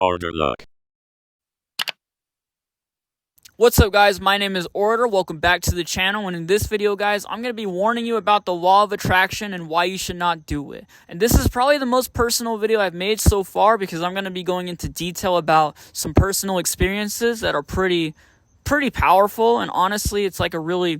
Order luck. What's up, guys? My name is Order. Welcome back to the channel, and in this video, guys, I'm going to be warning you about the law of attraction and why you should not do it. And this is probably the most personal video I've made so far because I'm going to be going into detail about some personal experiences that are pretty powerful, and honestly, it's like a really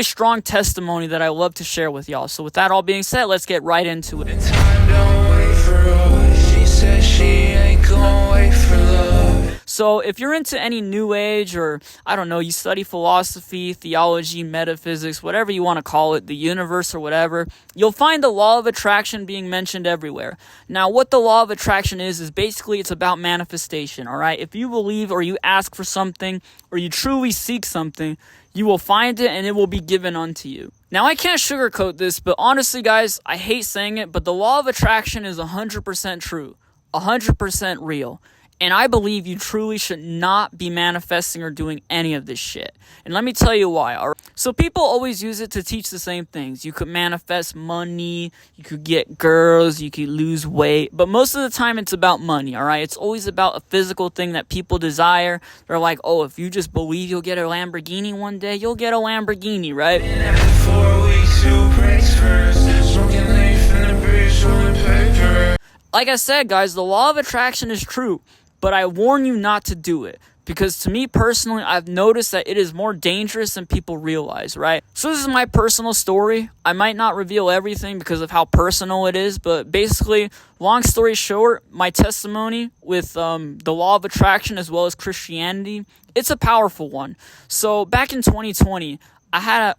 strong testimony that I love to share with y'all. So with that all being said, let's get right into it. Time don't wait for us. She says she ain't gonna wait for love. So if you're into any new age, or I don't know, you study philosophy, theology, metaphysics, whatever you want to call it, the universe or whatever, you'll find the law of attraction being mentioned everywhere. Now, what the law of attraction is basically it's about manifestation, all right? If you believe or you ask for something or you truly seek something, you will find it and it will be given unto you. Now, I can't sugarcoat this, but honestly, guys, I hate saying it, but the law of attraction is 100% true, 100% real. And I believe you truly should not be manifesting or doing any of this shit. And let me tell you why. All right? So people always use it to teach the same things. You could manifest money, you could get girls, you could lose weight. But most of the time it's about money, all right? It's always about a physical thing that people desire. They're like, oh, if you just believe you'll get a Lamborghini one day, you'll get a Lamborghini, right? Been after 4 weeks, 2 breaks first. Smoking leaf in the bridge, rolling paper. Like I said, guys, the law of attraction is true. But I warn you not to do it, because to me personally, I've noticed that it is more dangerous than people realize, right? So this is my personal story. I might not reveal everything because of how personal it is, but basically, long story short, my testimony with the law of attraction as well as Christianity, it's a powerful one. So back in 2020, back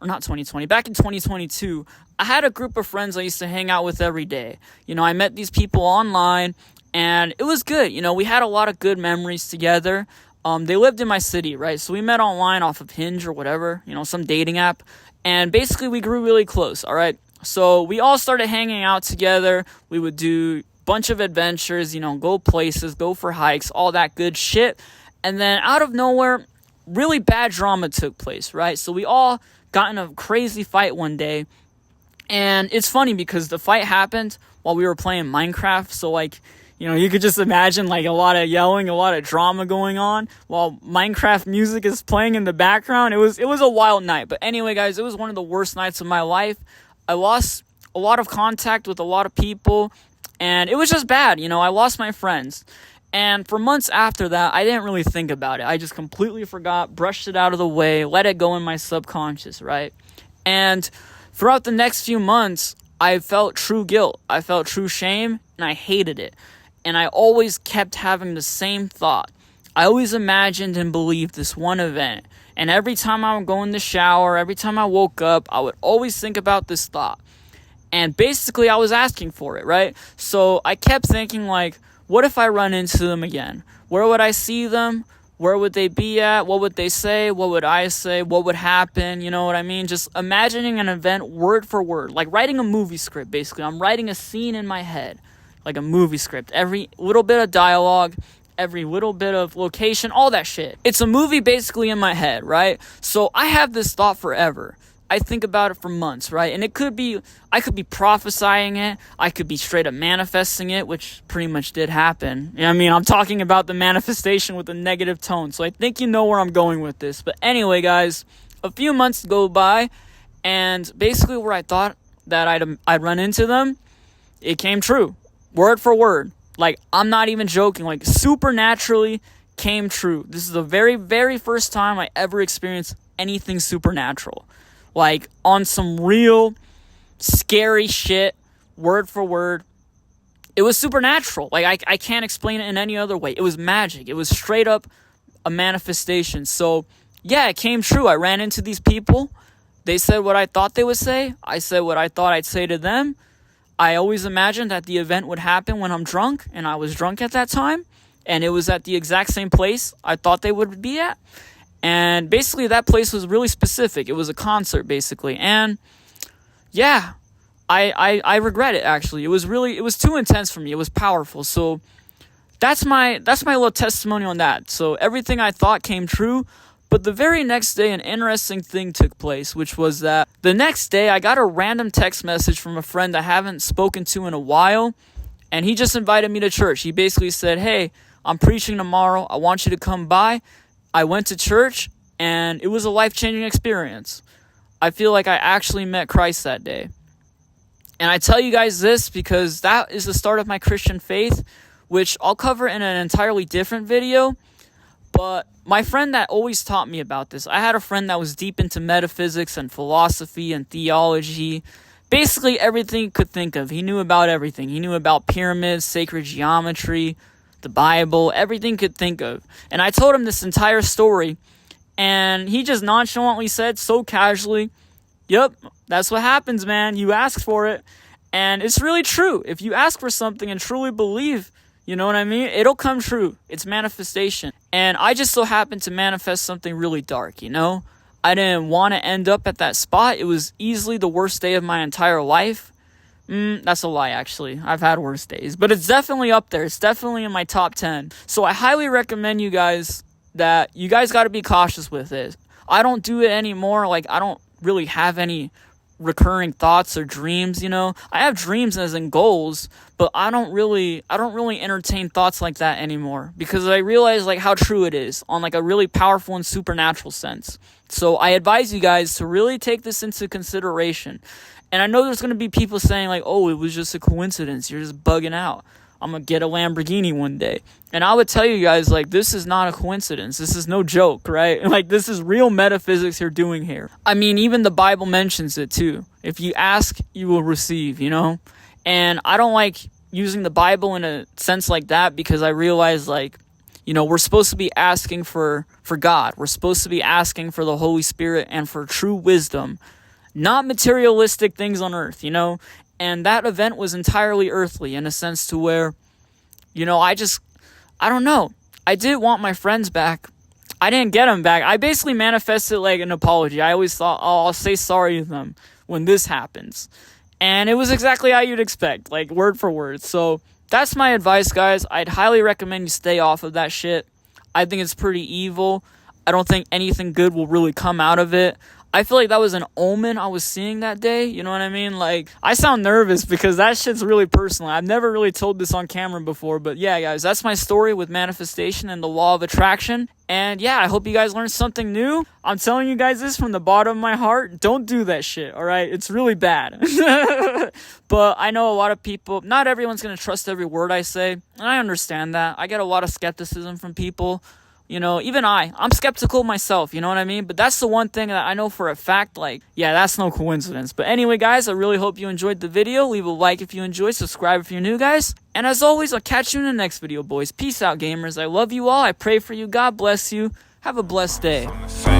in 2022, I had a group of friends I used to hang out with every day. You know, I met these people online, and it was good. You know, we had a lot of good memories together. They lived in my city, right? So we met online off of Hinge or whatever, you know, some dating app. And basically we grew really close, all right? So we all started hanging out together. We would do a bunch of adventures, you know, go places, go for hikes, all that good shit. And then out of nowhere, really bad drama took place, right? So we all got in a crazy fight one day. And it's funny because the fight happened while we were playing Minecraft. So, like, you know, you could just imagine like a lot of yelling, a lot of drama going on while Minecraft music is playing in the background. It was a wild night. But anyway, guys, it was one of the worst nights of my life. I lost a lot of contact with a lot of people, and it was just bad. You know, I lost my friends. And for months after that, I didn't really think about it. I just completely forgot, brushed it out of the way, let it go in my subconscious, right? And throughout the next few months, I felt true guilt. I felt true shame, and I hated it. And I always kept having the same thought. I always imagined and believed this one event. And every time I would go in the shower, every time I woke up, I would always think about this thought. And basically, I was asking for it, right? So I kept thinking, like, what if I run into them again? Where would I see them? Where would they be at? What would they say? What would I say? What would happen? You know what I mean? Just imagining an event word for word. Like writing a movie script, basically. I'm writing a scene in my head. Like a movie script. Every little bit of dialogue, every little bit of location, all that shit. It's a movie basically in my head, right? So I have this thought forever. I think about it for months, right? And I could be prophesying it. I could be straight up manifesting it, which pretty much did happen. You know what I mean? I'm talking about the manifestation with a negative tone. So I think you know where I'm going with this. But anyway, guys, a few months go by, and basically where I thought that I'd run into them, it came true. Word for word. Like, I'm not even joking. Like, supernaturally came true. This is the very, very first time I ever experienced anything supernatural. Like, on some real scary shit, word for word. It was supernatural. Like, I can't explain it in any other way. It was magic. It was straight up a manifestation. So, yeah, it came true. I ran into these people. They said what I thought they would say. I said what I thought I'd say to them. I always imagined that the event would happen when I'm drunk, and I was drunk at that time, and it was at the exact same place I thought they would be at. And basically that place was really specific. It was a concert, basically. And yeah, I regret it, actually. It was too intense for me. It was powerful. So that's my little testimony on that. So everything I thought came true. But the very next day, an interesting thing took place, which was that the next day, I got a random text message from a friend I haven't spoken to in a while, and he just invited me to church. He basically said, hey, I'm preaching tomorrow. I want you to come by. I went to church, and it was a life-changing experience. I feel like I actually met Christ that day. And I tell you guys this because that is the start of my Christian faith, which I'll cover in an entirely different video. But my friend that always taught me about this, I had a friend that was deep into metaphysics and philosophy and theology. Basically everything you could think of. He knew about everything. He knew about pyramids, sacred geometry, the Bible, everything you could think of. And I told him this entire story, and he just nonchalantly said, so casually, yep, that's what happens, man. You ask for it. And it's really true. If you ask for something and truly believe, you know what I mean? It'll come true. It's manifestation. And I just so happened to manifest something really dark, you know? I didn't want to end up at that spot. It was easily the worst day of my entire life. That's a lie, actually. I've had worse days. But it's definitely up there. It's definitely in my top 10. So I highly recommend you guys that you guys got to be cautious with it. I don't do it anymore. Like, I don't really have any recurring thoughts or dreams, you know. I have dreams as in goals, but I don't really entertain thoughts like that anymore, because I realize like how true it is on like a really powerful and supernatural sense. So I advise you guys to really take this into consideration. And I know there's going to be people saying like, oh, it was just a coincidence, you're just bugging out, I'm gonna get a Lamborghini one day. And I would tell you guys, like, this is not a coincidence. This is no joke, right? Like, this is real metaphysics you're doing here. I mean, even the Bible mentions it too. If you ask, you will receive, you know? And I don't like using the Bible in a sense like that, because I realize, like, you know, we're supposed to be asking for God. We're supposed to be asking for the Holy Spirit and for true wisdom, not materialistic things on earth, you know? And that event was entirely earthly in a sense to where, you know, I don't know. I did want my friends back. I didn't get them back. I basically manifested like an apology. I always thought, oh, I'll say sorry to them when this happens. And it was exactly how you'd expect, like word for word. So that's my advice, guys. I'd highly recommend you stay off of that shit. I think it's pretty evil. I don't think anything good will really come out of it. I feel like that was an omen I was seeing that day, you know what I mean? Like, I sound nervous because that shit's really personal. I've never really told this on camera before, but yeah, guys, that's my story with manifestation and the law of attraction. And yeah, I hope you guys learned something new. I'm telling you guys this from the bottom of my heart. Don't do that shit, all right? It's really bad. But I know a lot of people, not everyone's going to trust every word I say, and I understand that. I get a lot of skepticism from people. You know, even I'm skeptical myself, you know what I mean? But that's the one thing that I know for a fact, like, yeah, that's no coincidence. But anyway, guys, I really hope you enjoyed the video. Leave a like if you enjoyed, subscribe if you're new, guys. And as always, I'll catch you in the next video, boys. Peace out, gamers. I love you all. I pray for you. God bless you. Have a blessed day.